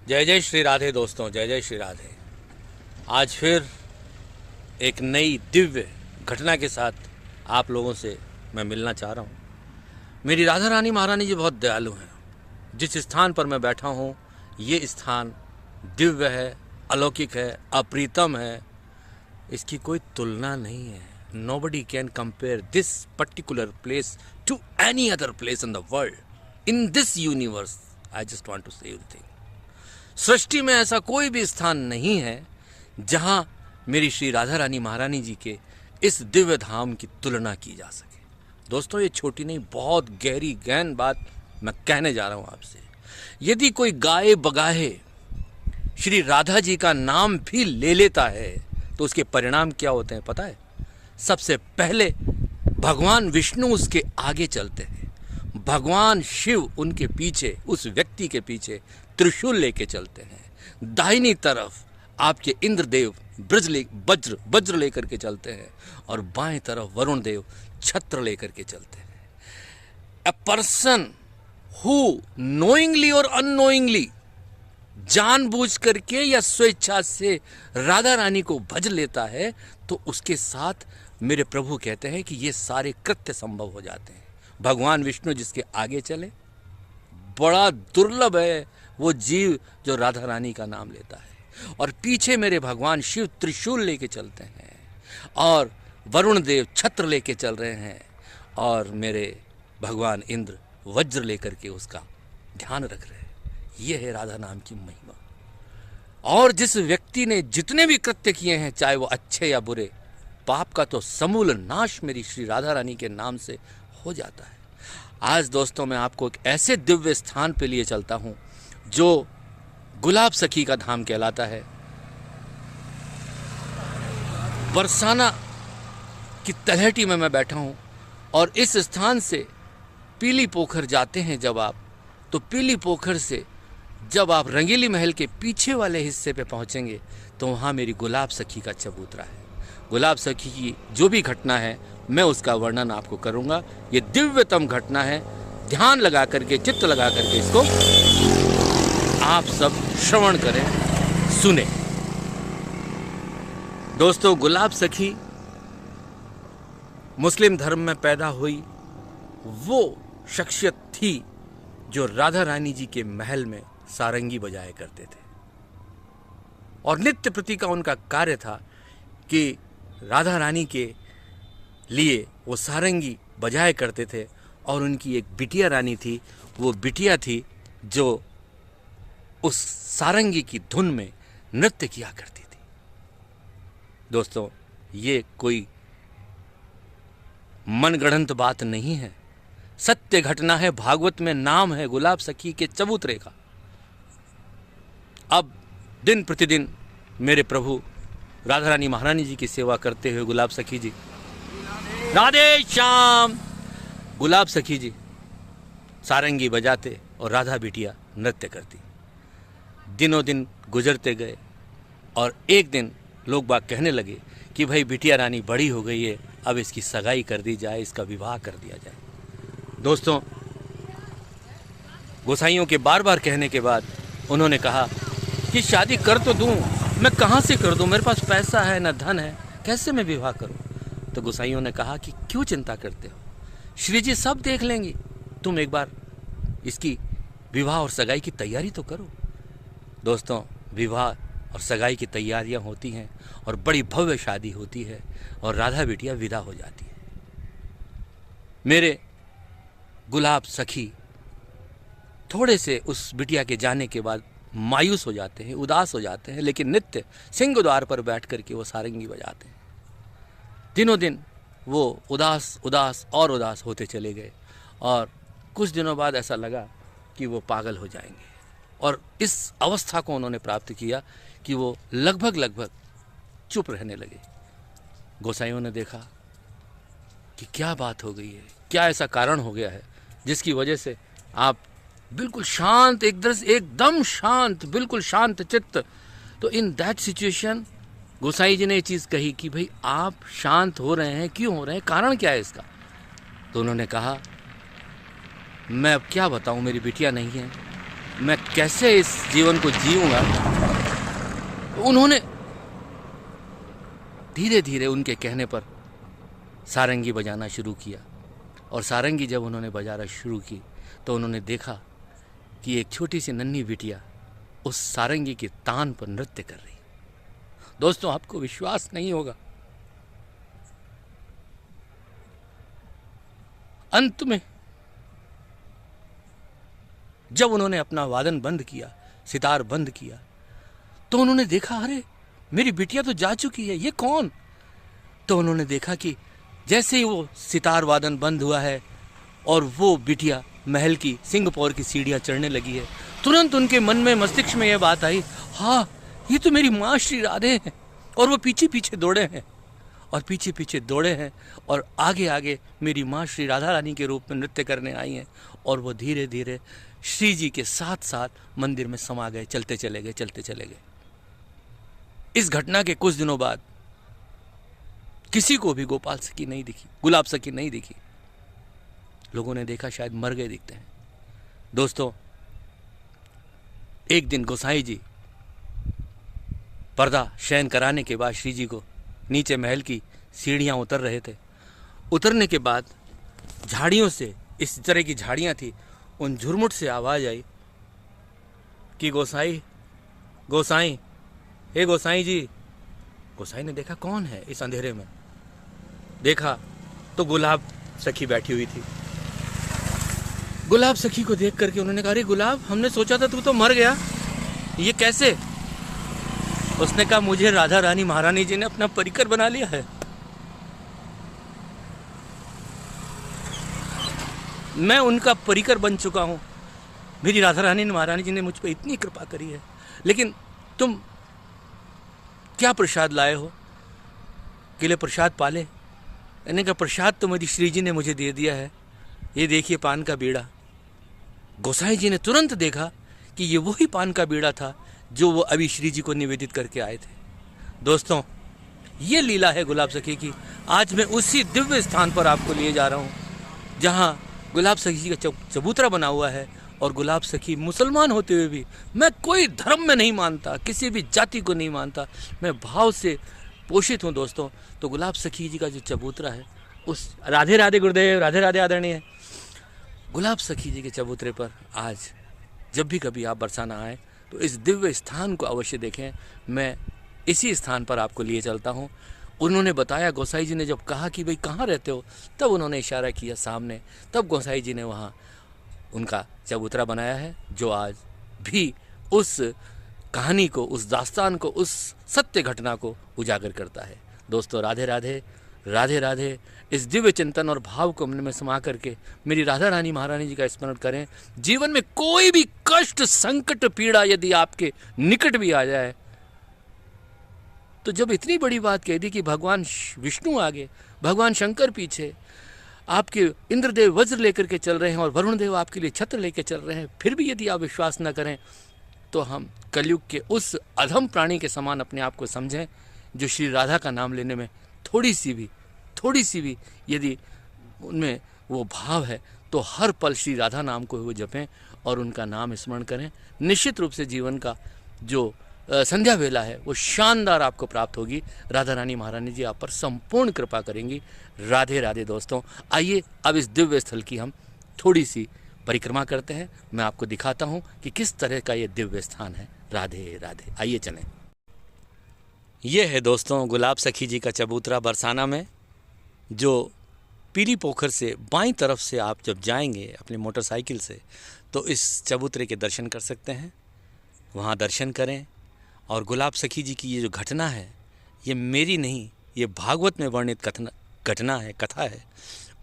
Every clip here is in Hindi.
जय जय श्री राधे दोस्तों, जय जय श्री राधे। आज फिर एक नई दिव्य घटना के साथ आप लोगों से मैं मिलना चाह रहा हूँ। मेरी राधा रानी महारानी जी बहुत दयालु हैं। जिस स्थान पर मैं बैठा हूँ ये स्थान दिव्य है, अलौकिक है, अप्रीतम है। इसकी कोई तुलना नहीं है। Nobody can compare this particular place to any other place in the world. In this universe, I just want to say you the thing. सृष्टि में ऐसा कोई भी स्थान नहीं है जहां मेरी श्री राधा रानी महारानी जी के इस दिव्य धाम की तुलना की जा सके। दोस्तों, ये छोटी नहीं, बहुत गहरी गहन बात मैं कहने जा रहा हूं आपसे। यदि कोई गाए बगाहे श्री राधा जी का नाम भी ले लेता है तो उसके परिणाम क्या होते हैं पता है? सबसे पहले भगवान विष्णु उसके आगे चलते हैं, भगवान शिव उनके पीछे, उस व्यक्ति के पीछे त्रिशूल लेके चलते हैं। दाहिनी तरफ आपके इंद्रदेव वज्र लेकर के चलते हैं और बाएं तरफ वरुण देव छत्र लेकर के चलते हैं। अ पर्सन हु नोइंगली और अननोइंगली, जानबूझ करके या स्वेच्छा से राधा रानी को भज लेता है तो उसके साथ मेरे प्रभु कहते हैं कि ये सारे कृत्य संभव हो जाते हैं। भगवान विष्णु जिसके आगे चले, बड़ा दुर्लभ है वो जीव जो राधा रानी का नाम लेता है। और पीछे मेरे भगवान शिव त्रिशूल लेके चलते हैं और वरुण देव छत्र लेके चल रहे हैं और मेरे भगवान इंद्र वज्र लेकर के उसका ध्यान रख रहे हैं। ये है राधा नाम की महिमा। और जिस व्यक्ति ने जितने भी कृत्य किए हैं, चाहे वो अच्छे या बुरे, पाप का तो समूल नाश मेरी श्री राधा रानी के नाम से हो जाता है। आज दोस्तों मैं आपको एक ऐसे दिव्य स्थान पे लिए चलता हूं जो गुलाब सखी का धाम कहलाता है। बरसाना की तलहटी में मैं बैठा हूं और इस स्थान से पीली पोखर जाते हैं जब आप, तो पीली पोखर से जब आप रंगीली महल के पीछे वाले हिस्से पे पहुंचेंगे तो वहाँ मेरी गुलाब सखी का चबूतरा है। गुलाब सखी की जो भी घटना है मैं उसका वर्णन आपको करूंगा। ये दिव्यतम घटना है। ध्यान लगा करके, चित्त लगा करके इसको आप सब श्रवण करें, सुने। दोस्तों, गुलाब सखी मुस्लिम धर्म में पैदा हुई वो शख्सियत थी जो राधा रानी जी के महल में सारंगी बजाया करते थे और नित्य प्रति का उनका कार्य था कि राधा रानी के लिए वो सारंगी बजाया करते थे। और उनकी एक बिटिया रानी थी, वो बिटिया थी जो उस सारंगी की धुन में नृत्य किया करती थी। दोस्तों, ये कोई मनगढ़ंत बात नहीं है, सत्य घटना है। भागवत में नाम है गुलाब सखी के चबूतरे का। अब दिन प्रतिदिन मेरे प्रभु राधा रानी महारानी जी की सेवा करते हुए गुलाब सखी जी, राधे श्याम, गुलाब सखी जी सारंगी बजाते और राधा बिटिया नृत्य करती। दिनों दिन गुजरते गए और एक दिन लोग बाग कहने लगे कि भाई बिटिया रानी बड़ी हो गई है, अब इसकी सगाई कर दी जाए, इसका विवाह कर दिया जाए। दोस्तों, गोसाइयों के बार बार कहने के बाद उन्होंने कहा कि शादी कर तो दूं, मैं कहाँ से कर दूं, मेरे पास पैसा है न धन है, कैसे मैं विवाह करूं? तो गोसाइयों ने कहा कि क्यों चिंता करते हो, श्री जी सब देख लेंगे, तुम एक बार इसकी विवाह और सगाई की तैयारी तो करो। दोस्तों, विवाह और सगाई की तैयारियां होती हैं और बड़ी भव्य शादी होती है और राधा बिटिया विदा हो जाती है। मेरे गुलाब सखी थोड़े से उस बिटिया के जाने के बाद मायूस हो जाते हैं, उदास हो जाते हैं, लेकिन नित्य सिंह द्वार पर बैठ करके वो सारंगी बजाते हैं। दिनों दिन वो उदास और उदास होते चले गए और कुछ दिनों बाद ऐसा लगा कि वो पागल हो जाएंगे और इस अवस्था को उन्होंने प्राप्त किया कि वो लगभग चुप रहने लगे। गोसाइयों ने देखा कि क्या बात हो गई है, क्या ऐसा कारण हो गया है जिसकी वजह से आप बिल्कुल शांत, एकदम शांत, बिल्कुल शांत चित्त। तो इन दैट सिचुएशन गोसाई जी ने ये चीज़ कही कि भाई आप शांत हो रहे हैं, क्यों हो रहे हैं, कारण क्या है इसका? तो उन्होंने कहा मैं अब क्या बताऊं, मेरी बिटिया नहीं है मैं कैसे इस जीवन को जीऊँगा। उन्होंने धीरे धीरे उनके कहने पर सारंगी बजाना शुरू किया, और सारंगी जब उन्होंने बजाना शुरू की तो उन्होंने देखा कि एक छोटी सी नन्ही बिटिया उस सारंगी के तान पर नृत्य कर रही। दोस्तों, आपको विश्वास नहीं होगा, अंत में जब उन्होंने अपना वादन बंद किया, सितार बंद किया, तो उन्होंने देखा, अरे मेरी बिटिया तो जा चुकी है, ये कौन? तो उन्होंने देखा कि जैसे ही वो सितार वादन बंद हुआ है और वो बिटिया महल की सिंहपौर की सीढ़ियाँ चढ़ने लगी है, तुरंत उनके मन में, मस्तिष्क में यह बात आई, हाँ ये तो मेरी माँ श्री राधे हैं। और वो पीछे पीछे दौड़े हैं और पीछे पीछे दौड़े हैं और आगे आगे मेरी माँ श्री राधा रानी के रूप में नृत्य करने आई हैं। और वो धीरे धीरे श्री जी के साथ साथ मंदिर में समा गए, चलते चले गए, चलते चले गए। इस घटना के कुछ दिनों बाद किसी को भी गोपाल सखी नहीं दिखी, गुलाब सखी नहीं दिखी। लोगों ने देखा शायद मर गए दिखते हैं। दोस्तों, एक दिन गोसाई जी पर्दा शयन कराने के बाद श्री जी को नीचे महल की सीढ़ियां उतर रहे थे। उतरने के बाद झाड़ियों से, इस तरह की झाड़ियां थी, उन झुरमुट से आवाज आई कि गोसाई, गोसाई, हे गोसाई जी। गोसाई ने देखा कौन है इस अंधेरे में। देखा तो गुलाब सखी बैठी हुई थी। गुलाब सखी को देख करके उन्होंने कहा, अरे गुलाब, हमने सोचा था तू तो मर गया, ये कैसे? उसने कहा, मुझे राधा रानी महारानी जी ने अपना परिकर बना लिया है। मैं उनका परिकर बन चुका हूं। मेरी राधा रानी महारानी जी ने मुझ पर इतनी कृपा करी है। लेकिन तुम क्या प्रसाद लाए हो? के लिए प्रसाद पाले। मैंने कहा, प्रसाद तो मेरी श्री जी ने मुझे दे दिया है, ये देखिए पान का बीड़ा। गोसाई जी ने तुरंत देखा कि ये वही पान का बीड़ा था जो वो अभी श्री जी को निवेदित करके आए थे। दोस्तों, ये लीला है गुलाब सखी की। आज मैं उसी दिव्य स्थान पर आपको लिए जा रहा हूँ जहाँ गुलाब सखी जी का चबूतरा बना हुआ है। और गुलाब सखी मुसलमान होते हुए भी, मैं कोई धर्म में नहीं मानता, किसी भी जाति को नहीं मानता, मैं भाव से पोषित हूँ। दोस्तों, तो गुलाब सखी जी का जो चबूतरा है, उस, राधे राधे गुरुदेव, राधे राधे आदरणीय, गुलाब सखी जी के चबूतरे पर आज जब भी कभी आप बरसाना आए तो इस दिव्य स्थान को अवश्य देखें। मैं इसी स्थान पर आपको लिए चलता हूँ। उन्होंने बताया, गोसाई जी ने जब कहा कि भाई कहाँ रहते हो, तब उन्होंने इशारा किया सामने। तब गोसाई जी ने वहाँ उनका चबूतरा बनाया है, जो आज भी उस कहानी को, उस दास्तान को, उस सत्य घटना को उजागर करता है। दोस्तों, राधे राधे, राधे राधे। इस दिव्य चिंतन और भाव को मन में समा करके मेरी राधा रानी महारानी जी का स्मरण करें। जीवन में कोई भी कष्ट, संकट, पीड़ा यदि आपके निकट भी आ जाए, तो जब इतनी बड़ी बात कह दी कि भगवान विष्णु आगे, भगवान शंकर पीछे, आपके इंद्रदेव वज्र लेकर के चल रहे हैं और वरुण देव आपके लिए छत्र लेकर चल रहे हैं, फिर भी यदि आप विश्वास न करें, तो हम कलयुग के उस अधम प्राणी के समान अपने आप को समझें, जो श्री राधा का नाम लेने में थोड़ी सी भी यदि उनमें वो भाव है, तो हर पल श्री राधा नाम को वो जपें और उनका नाम स्मरण करें। निश्चित रूप से जीवन का जो संध्या वेला है वो शानदार आपको प्राप्त होगी। राधा रानी महारानी जी आप पर संपूर्ण कृपा करेंगी। राधे राधे। दोस्तों, आइए अब इस दिव्य स्थल की हम थोड़ी सी परिक्रमा करते हैं। मैं आपको दिखाता हूँ कि किस तरह का ये दिव्य स्थान है। राधे राधे। आइए चलें। ये है दोस्तों गुलाब सखी जी का चबूतरा बरसाना में, जो पीली पोखर से बाईं तरफ से आप जब जाएंगे अपनी मोटरसाइकिल से, तो इस चबूतरे के दर्शन कर सकते हैं। वहाँ दर्शन करें। और गुलाब सखी जी की ये जो घटना है, ये मेरी नहीं, ये भागवत में वर्णित घटना है, कथा है।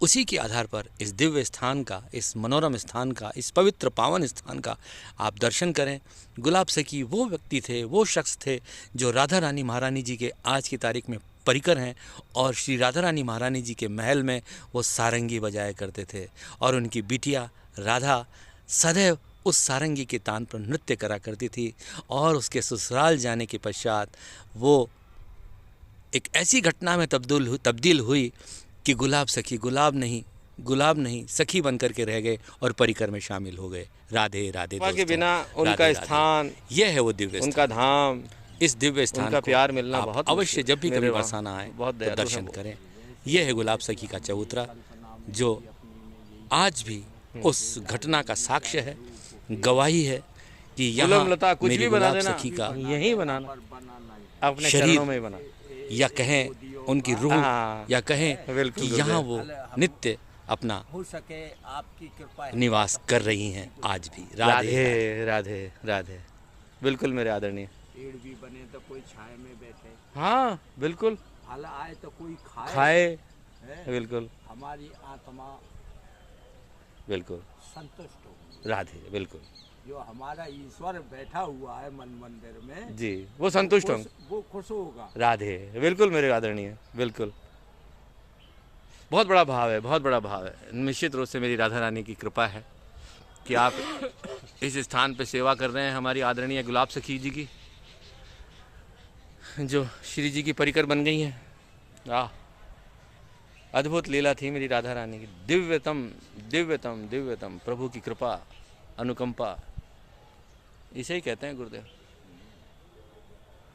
उसी के आधार पर इस दिव्य स्थान का, इस मनोरम स्थान का, इस पवित्र पावन स्थान का आप दर्शन करें। गुलाब सखी वो व्यक्ति थे, वो शख्स थे जो राधा रानी महारानी जी के आज की तारीख में परिकर हैं। और श्री राधा रानी महारानी जी के महल में वो सारंगी बजाया करते थे और उनकी बिटिया राधा सदैव उस सारंगी के तान पर नृत्य करा करती थी। और उसके ससुराल जाने के पश्चात वो एक ऐसी घटना में तब्दील हुई कि गुलाब सखी गुलाब नहीं गुलाब नहीं सखी बन करके रह गए और परिकर में शामिल हो गए। राधे राधे के दोस्तों, बिना उनका राधे राधे। स्थान, यह है वो दिव्य स्थान। उनका धाम, इस दिव्य स्थान उनका को प्यार मिलना आप बहुत अवश्य मुश्किल जब भी मेरे कभी वहाँ। बरसाना आए बहुत तो दयालु हैं दर्शन वो। करें। यह है गुलाब सखी का चबूतरा जो आज भी उस घटना का साक्ष्य है, गवाही है कि यहाँ गुलाम लता कुछ मेरी भी बना गुलाब देना, सखी का यहीं बनाना, अपने शरीर चरणों में ही बना। या कहें उनकी रूह हाँ, या कहें बिल्कुल, कि यहाँ वो नित्य अपना हो सके आपकी कृपा है। निवास कर रही हैं आज भी। राधे राधे राधे। बिल्कुल मेरे आदरणीय। पेड़ भी बने तो कोई छाए में बैठे, हाँ बिल्कुल, फल आए तो कोई खाए, खाए, है? बिल्कुल हमारी आत्मा बिल्कुल। संतुष्ट हो। राधे बिल्कुल जो हमारा ईश्वर बैठा हुआ है मन मंदिर में, जी, वो संतुष्ट होंगे। वो खुश होगा। राधे बिल्कुल मेरे आदरणीय, बिल्कुल। बहुत बड़ा भाव है, बहुत बड़ा भाव है। निश्चित रूप से मेरी राधा रानी की कृपा है कि आप इस स्थान पे सेवा कर रहे हैं हमारी आदरणीय गुलाब सखी जी की, जो श्री जी की परिकर बन गई हैं। अद्भुत लीला थी मेरी राधा रानी की। दिव्यतम दिव्यतम दिव्यतम प्रभु की कृपा, अनुकंपा, इसे ही कहते हैं गुरुदेव।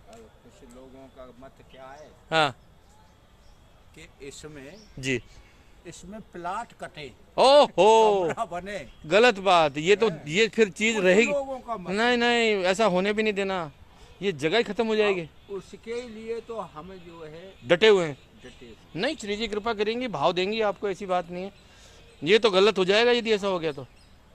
कुछ लोगों का मत क्या है हाँ कि जी। इसमें प्लाट कटे, ओहो, कमरा बने, गलत बात। ये फिर चीज कुछ रहेगी लोगों का मत। नहीं नहीं, ऐसा होने भी नहीं देना। ये जगह ही खत्म हो जाएगी। उसके लिए तो हमें जो है डटे हुए हैं। डटे। नहीं, श्री जी कृपा करेंगी, भाव देंगी आपको, ऐसी बात नहीं है। ये तो गलत हो जाएगा यदि ऐसा हो गया तो।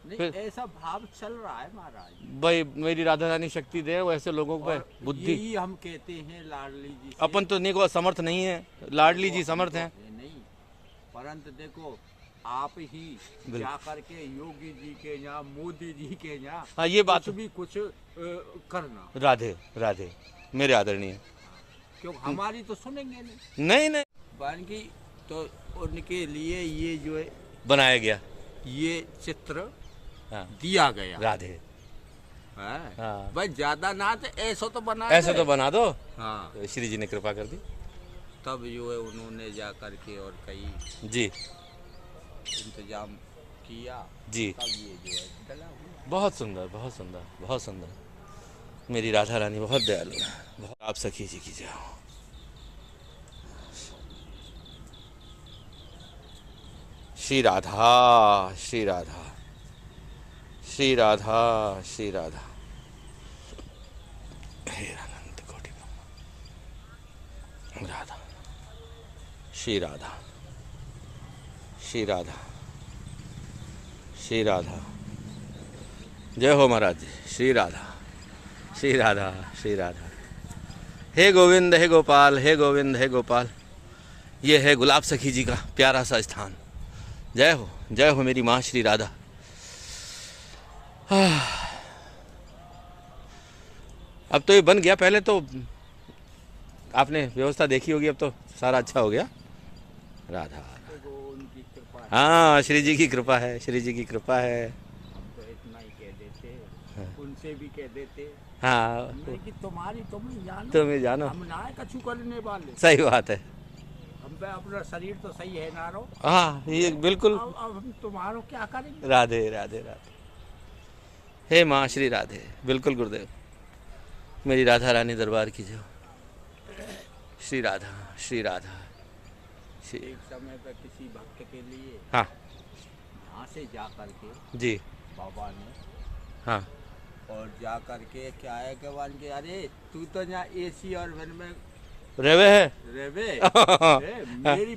नहीं, ऐसा भाव चल रहा है महाराज। भाई मेरी राधा रानी शक्ति दे वो ऐसे लोगों पे और बुद्धि। यही हम कहते हैं लाडली जी से। अपन तो नहीं को समर्थ नहीं है, लाडली जी समर्थ हैं। नहीं, परंतु देखो आप ही जा करके योगी जी के यहाँ, मोदी जी के यहाँ, हाँ ये बात कुछ भी कुछ करना, राधे राधे मेरे आदरणीय। क्योंकि हमारी तो सुनेंगे नहीं। नहीं नहीं, बाकी तो उनके लिए ये जो है बनाया गया ये चित्र हाँ दिया गया। राधे। है हाँ। भाई ज्यादा ना तो ऐसा तो बना ऐसे दे। तो बना दो। हाँ, श्री जी ने कृपा कर दी तब जो है उन्होंने जा करके और कई जी इंतजाम किया, जी। तब ये जो है डला हुआ। बहुत सुंदर, बहुत सुंदर, बहुत सुंदर। मेरी राधा रानी बहुत दयालु है। बहुत आप सखी जी की जय हो। श्री राधा श्री राधा श्री राधा श्री राधा, हे अनंत कोटि ब्रह्म। राधा श्री राधा श्री राधा श्री राधा। जय हो महाराज जी। श्री राधा श्री राधा श्री राधा। हे गोविंद हे गोपाल, हे गोविंद हे गोपाल। ये है गुलाब सखी जी का प्यारा सा स्थान। जय हो मेरी माँ श्री राधा। अब तो ये बन गया, पहले तो आपने व्यवस्था देखी होगी, अब तो सारा अच्छा हो गया। राधा देखो उनकी कृपा है। हाँ, श्री जी की कृपा है, श्री जी की कृपा है। हम तो इतना ही कह देते, उनसे भी कह देते हाँ नहीं कि तुम्हारी तुम्हें जानो, तुम्हें जानो, हम ना कछु करने वाले। सही बात है। हम पे अपना शरीर तो सही है ना रो। हाँ ये बिल्कुल। अब हम तुम्हारो क्या करेंगे। राधे राधे राधे। हे माँ श्री राधे। बिल्कुल गुरुदेव, मेरी राधा रानी दरबार की जो श्री राधा श्री राधा श्री। एक समय पे किसी भक्त के लिए हाँ यहाँ से जा करके जी बाबा ने हाँ और जा करके क्या है कि वन के अरे तू तो यहाँ एसी और वन में रेवे है रेवे हाँ। मेरी